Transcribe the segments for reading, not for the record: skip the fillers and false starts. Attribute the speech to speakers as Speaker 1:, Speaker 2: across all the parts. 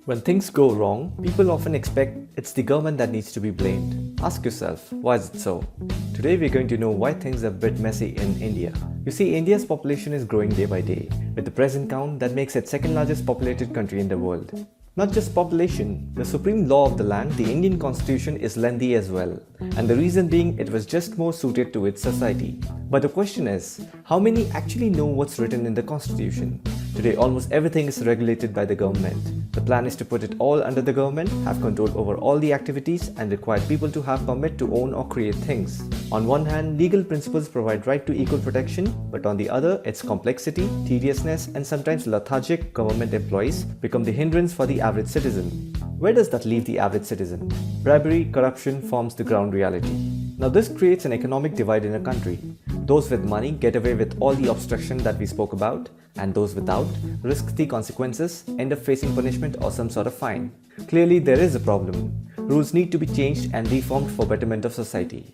Speaker 1: When things go wrong, people often expect it's the government that needs to be blamed. Ask yourself, why is it so? Today we're going to know why things are a bit messy in India. You see, India's population is growing day by day, with the present count that makes it second largest populated country in the world. Not just population, the supreme law of the land, the Indian constitution, is lengthy as well, and the reason being it was just more suited to its society. But the question is, how many actually know what's written in the constitution? Today almost everything is regulated by the government. The plan is to put it all under the government, have control over all the activities, and require people to have permit to own or create things. On one hand, legal principles provide right to equal protection, but on the other, its complexity, tediousness, and sometimes lethargic government employees become the hindrance for the average citizen. Where does that leave the average citizen? Bribery, corruption forms the ground reality. Now this creates an economic divide in a country. Those with money get away with all the obstruction that we spoke about, and those without risk the consequences, end up facing punishment or some sort of fine. Clearly there is a problem. Rules need to be changed and reformed for betterment of society.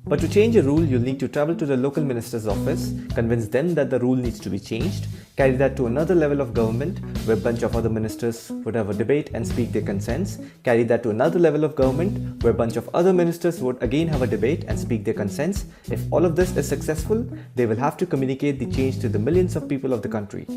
Speaker 1: But to change a rule, you'll need to travel to the local minister's office, convince them that the rule needs to be changed, carry that to another level of government where a bunch of other ministers would have a debate and speak their consents, carry that to another level of government where a bunch of other ministers would again have a debate and speak their consents. If all of this is successful, they will have to communicate the change to the millions of people of the country.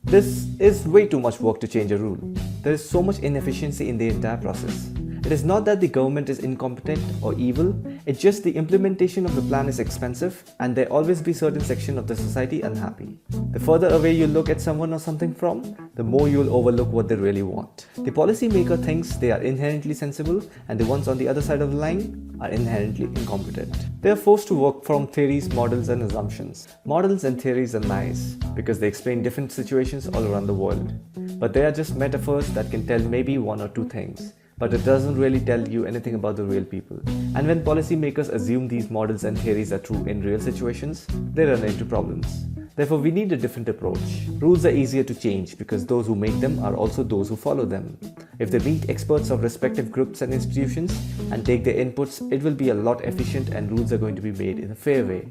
Speaker 1: This is way too much work to change a rule. There is so much inefficiency in the entire process. It is not that the government is incompetent or evil, it's just the implementation of the plan is expensive and there always be certain section of the society unhappy. The further away you look at someone or something from, the more you'll overlook what they really want. The policymaker thinks they are inherently sensible and the ones on the other side of the line are inherently incompetent. They are forced to work from theories, models and assumptions. Models and theories are nice because they explain different situations all around the world. But they are just metaphors that can tell maybe one or two things. But it doesn't really tell you anything about the real people. And when policymakers assume these models and theories are true in real situations, they run into problems. Therefore, we need a different approach. Rules are easier to change because those who make them are also those who follow them. If they meet experts of respective groups and institutions and take their inputs, it will be a lot efficient and rules are going to be made in a fair way.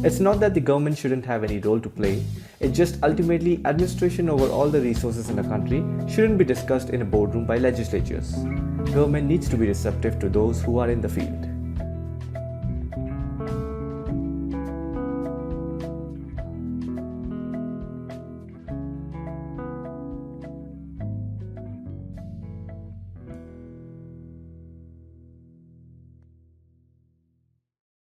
Speaker 1: It's not that the government shouldn't have any role to play, it's just ultimately administration over all the resources in a country shouldn't be discussed in a boardroom by legislatures. Government needs to be receptive to those who are in the field.